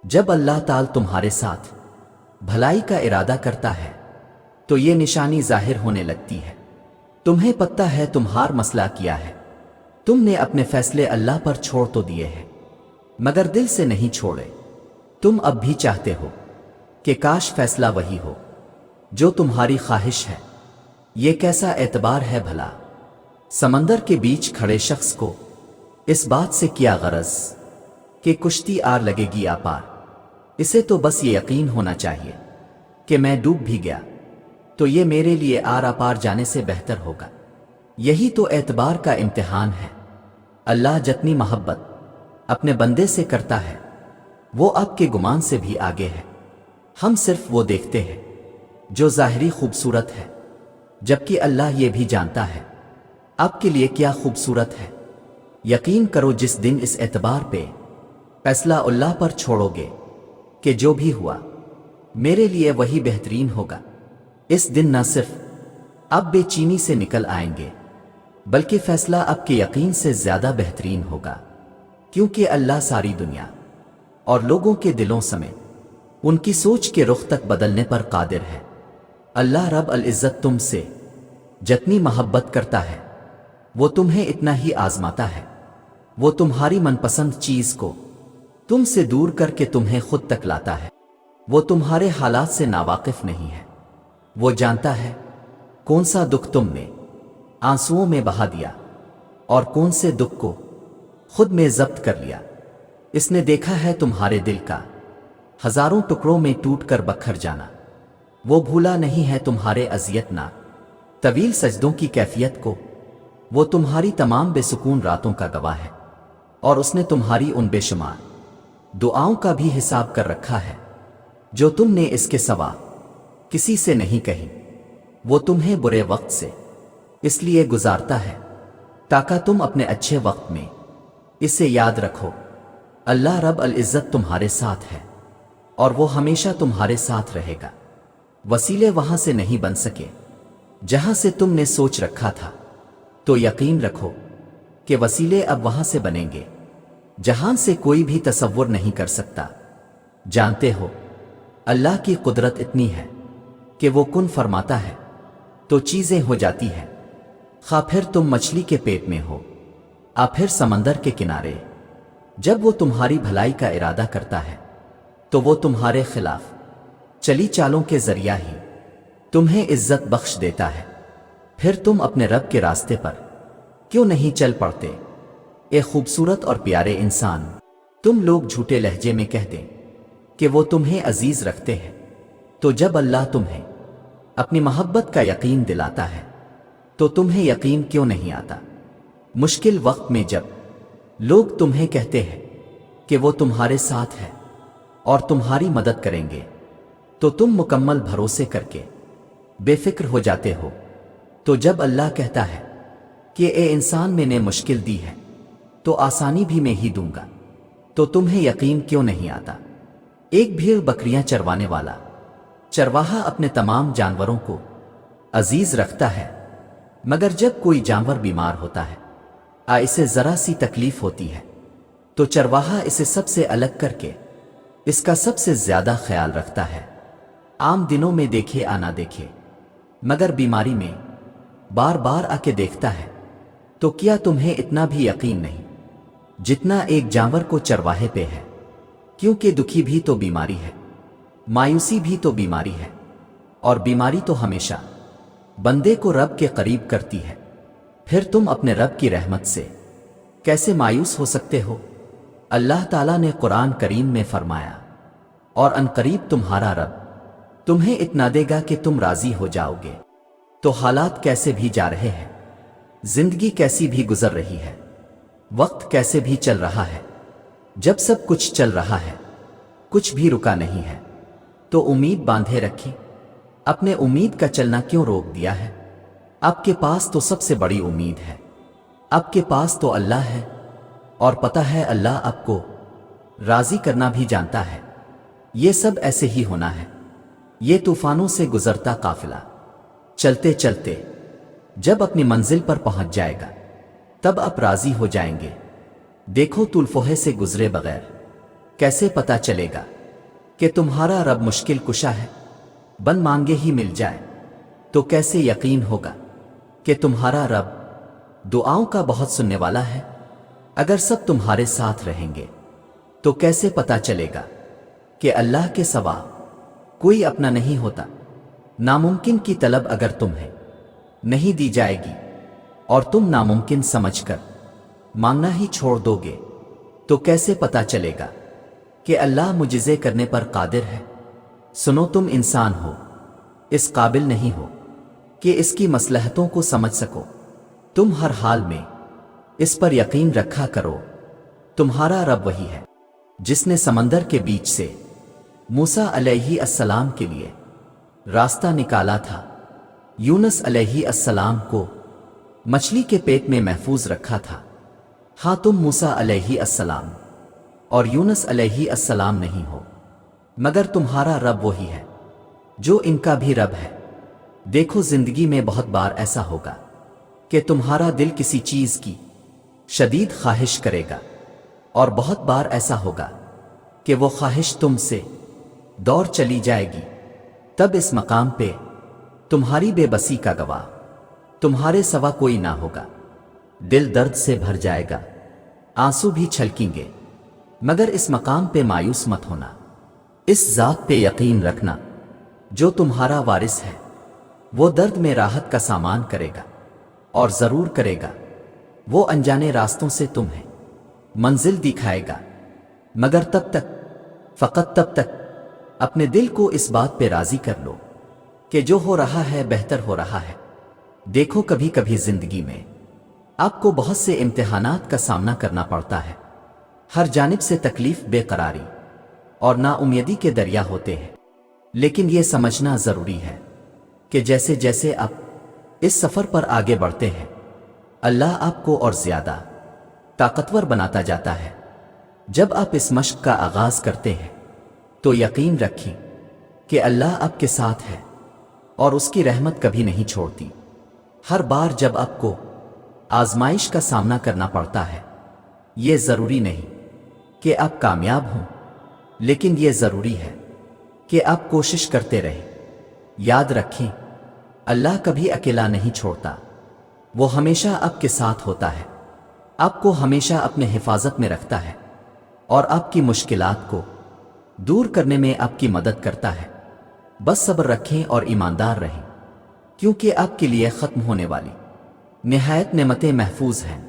جب اللہ تعالی تمہارے ساتھ بھلائی کا ارادہ کرتا ہے تو یہ نشانی ظاہر ہونے لگتی ہے۔ تمہیں پتہ ہے تمہار مسئلہ کیا ہے، تم نے اپنے فیصلے اللہ پر چھوڑ تو دیے ہیں مگر دل سے نہیں چھوڑے۔ تم اب بھی چاہتے ہو کہ کاش فیصلہ وہی ہو جو تمہاری خواہش ہے۔ یہ کیسا اعتبار ہے بھلا؟ سمندر کے بیچ کھڑے شخص کو اس بات سے کیا غرض کہ کشتی آر لگے گی آپار؟ اسے تو بس یہ یقین ہونا چاہیے کہ میں ڈوب بھی گیا تو یہ میرے لیے آر آپار جانے سے بہتر ہوگا۔ یہی تو اعتبار کا امتحان ہے۔ اللہ جتنی محبت اپنے بندے سے کرتا ہے وہ آپ کے گمان سے بھی آگے ہے۔ ہم صرف وہ دیکھتے ہیں جو ظاہری خوبصورت ہے، جبکہ اللہ یہ بھی جانتا ہے آپ کے لیے کیا خوبصورت ہے۔ یقین کرو جس دن اس اعتبار پہ فیصلہ اللہ پر چھوڑو گے کہ جو بھی ہوا میرے لیے وہی بہترین ہوگا، اس دن نہ صرف آپ بے چینی سے نکل آئیں گے بلکہ فیصلہ آپ کے یقین سے زیادہ بہترین ہوگا، کیونکہ اللہ ساری دنیا اور لوگوں کے دلوں سمیت ان کی سوچ کے رخ تک بدلنے پر قادر ہے۔ اللہ رب العزت تم سے جتنی محبت کرتا ہے وہ تمہیں اتنا ہی آزماتا ہے۔ وہ تمہاری من پسند چیز کو تم سے دور کر کے تمہیں خود تک لاتا ہے۔ وہ تمہارے حالات سے ناواقف نہیں ہے۔ وہ جانتا ہے کون سا دکھ تم نے آنسوؤں میں بہا دیا اور کون سے دکھ کو خود میں ضبط کر لیا۔ اس نے دیکھا ہے تمہارے دل کا ہزاروں ٹکڑوں میں ٹوٹ کر بکھر جانا۔ وہ بھولا نہیں ہے تمہارے اذیت ناک طویل سجدوں کی کیفیت کو۔ وہ تمہاری تمام بے سکون راتوں کا گواہ ہے، اور اس نے تمہاری ان بے شمار دعاؤں کا بھی حساب کر رکھا ہے جو تم نے اس کے سوا کسی سے نہیں کہی۔ وہ تمہیں برے وقت سے اس لیے گزارتا ہے تاکہ تم اپنے اچھے وقت میں اسے یاد رکھو۔ اللہ رب العزت تمہارے ساتھ ہے اور وہ ہمیشہ تمہارے ساتھ رہے گا۔ وسیلے وہاں سے نہیں بن سکے جہاں سے تم نے سوچ رکھا تھا، تو یقین رکھو کہ وسیلے اب وہاں سے بنیں گے جہاں سے کوئی بھی تصور نہیں کر سکتا۔ جانتے ہو اللہ کی قدرت اتنی ہے کہ وہ کن فرماتا ہے تو چیزیں ہو جاتی ہیں، خواہ پھر تم مچھلی کے پیٹ میں ہو یا پھر سمندر کے کنارے۔ جب وہ تمہاری بھلائی کا ارادہ کرتا ہے تو وہ تمہارے خلاف چلی چالوں کے ذریعہ ہی تمہیں عزت بخش دیتا ہے۔ پھر تم اپنے رب کے راستے پر کیوں نہیں چل پڑتے؟ اے خوبصورت اور پیارے انسان، تم لوگ جھوٹے لہجے میں کہتے کہ وہ تمہیں عزیز رکھتے ہیں، تو جب اللہ تمہیں اپنی محبت کا یقین دلاتا ہے تو تمہیں یقین کیوں نہیں آتا؟ مشکل وقت میں جب لوگ تمہیں کہتے ہیں کہ وہ تمہارے ساتھ ہے اور تمہاری مدد کریں گے تو تم مکمل بھروسے کر کے بے فکر ہو جاتے ہو۔ تو جب اللہ کہتا ہے کہ اے انسان میں نے مشکل دی ہے تو آسانی بھی میں ہی دوں گا، تو تمہیں یقین کیوں نہیں آتا؟ ایک بھیڑ بکریاں چروانے والا چرواہا اپنے تمام جانوروں کو عزیز رکھتا ہے، مگر جب کوئی جانور بیمار ہوتا ہے اسے ذرا سی تکلیف ہوتی ہے تو چرواہا اسے سب سے الگ کر کے اس کا سب سے زیادہ خیال رکھتا ہے۔ عام دنوں میں دیکھے نہ دیکھے مگر بیماری میں بار بار آ کے دیکھتا ہے، تو کیا تمہیں اتنا بھی یقین نہیں جتنا ایک جانور کو چرواہے پہ ہے؟ کیونکہ دکھی بھی تو بیماری ہے، مایوسی بھی تو بیماری ہے، اور بیماری تو ہمیشہ بندے کو رب کے قریب کرتی ہے۔ پھر تم اپنے رب کی رحمت سے کیسے مایوس ہو سکتے ہو؟ اللہ تعالیٰ نے قرآن کریم میں فرمایا، اور ان قریب تمہارا رب تمہیں اتنا دے گا کہ تم راضی ہو جاؤ گے۔ تو حالات کیسے بھی جا رہے ہیں، زندگی کیسی بھی گزر رہی ہے، وقت کیسے بھی چل رہا ہے، جب سب کچھ چل رہا ہے کچھ بھی رکا نہیں ہے، تو امید باندھے رکھی۔ اپنے امید کا چلنا کیوں روک دیا ہے؟ آپ کے پاس تو سب سے بڑی امید ہے، آپ کے پاس تو اللہ ہے، اور پتہ ہے اللہ آپ کو راضی کرنا بھی جانتا ہے۔ یہ سب ایسے ہی ہونا ہے، یہ طوفانوں سے گزرتا قافلہ چلتے چلتے جب اپنی منزل پر پہنچ جائے گا تب آپ راضی ہو جائیں گے۔ دیکھو طول فوہے سے گزرے بغیر کیسے پتہ چلے گا کہ تمہارا رب مشکل کشا ہے؟ بن مانگے ہی مل جائے تو کیسے یقین ہوگا کہ تمہارا رب دعاؤں کا بہت سننے والا ہے؟ اگر سب تمہارے ساتھ رہیں گے تو کیسے پتا چلے گا کہ اللہ کے سوا کوئی اپنا نہیں ہوتا؟ ناممکن کی طلب اگر تمہیں نہیں دی جائے گی اور تم ناممکن سمجھ کر مانگنا ہی چھوڑ دو گے تو کیسے پتا چلے گا کہ اللہ معجزے کرنے پر قادر ہے؟ سنو، تم انسان ہو، اس قابل نہیں ہو کہ اس کی مصلحتوں کو سمجھ سکو۔ تم ہر حال میں اس پر یقین رکھا کرو، تمہارا رب وہی ہے جس نے سمندر کے بیچ سے موسیٰ علیہ السلام کے لیے راستہ نکالا تھا، یونس علیہ السلام کو مچھلی کے پیٹ میں محفوظ رکھا تھا۔ ہاں، تم موسیٰ علیہ السلام اور یونس علیہ السلام نہیں ہو، مگر تمہارا رب وہی ہے جو ان کا بھی رب ہے۔ دیکھو، زندگی میں بہت بار ایسا ہوگا کہ تمہارا دل کسی چیز کی شدید خواہش کرے گا، اور بہت بار ایسا ہوگا کہ وہ خواہش تم سے دور چلی جائے گی۔ تب اس مقام پہ تمہاری بے بسی کا گواہ تمہارے سوا کوئی نہ ہوگا۔ دل درد سے بھر جائے گا، آنسو بھی چھلکیں گے، مگر اس مقام پہ مایوس مت ہونا۔ اس ذات پہ یقین رکھنا جو تمہارا وارث ہے، وہ درد میں راحت کا سامان کرے گا، اور ضرور کرے گا۔ وہ انجانے راستوں سے تمہیں منزل دکھائے گا، مگر تب تک، فقط تب تک اپنے دل کو اس بات پہ راضی کر لو کہ جو ہو رہا ہے بہتر ہو رہا ہے۔ دیکھو، کبھی کبھی زندگی میں آپ کو بہت سے امتحانات کا سامنا کرنا پڑتا ہے، ہر جانب سے تکلیف، بے قراری اور نا امیدی کے دریا ہوتے ہیں، لیکن یہ سمجھنا ضروری ہے کہ جیسے جیسے آپ اس سفر پر آگے بڑھتے ہیں، اللہ آپ کو اور زیادہ طاقتور بناتا جاتا ہے۔ جب آپ اس مشق کا آغاز کرتے ہیں تو یقین رکھیں کہ اللہ آپ کے ساتھ ہے اور اس کی رحمت کبھی نہیں چھوڑتی۔ ہر بار جب آپ کو آزمائش کا سامنا کرنا پڑتا ہے، یہ ضروری نہیں کہ آپ کامیاب ہوں، لیکن یہ ضروری ہے کہ آپ کوشش کرتے رہیں۔ یاد رکھیں، اللہ کبھی اکیلا نہیں چھوڑتا، وہ ہمیشہ آپ کے ساتھ ہوتا ہے، آپ کو ہمیشہ اپنے حفاظت میں رکھتا ہے، اور آپ کی مشکلات کو دور کرنے میں آپ کی مدد کرتا ہے۔ بس صبر رکھیں اور ایماندار رہیں، کیونکہ آپ کے لیے ختم ہونے والی نہایت نعمتیں محفوظ ہیں۔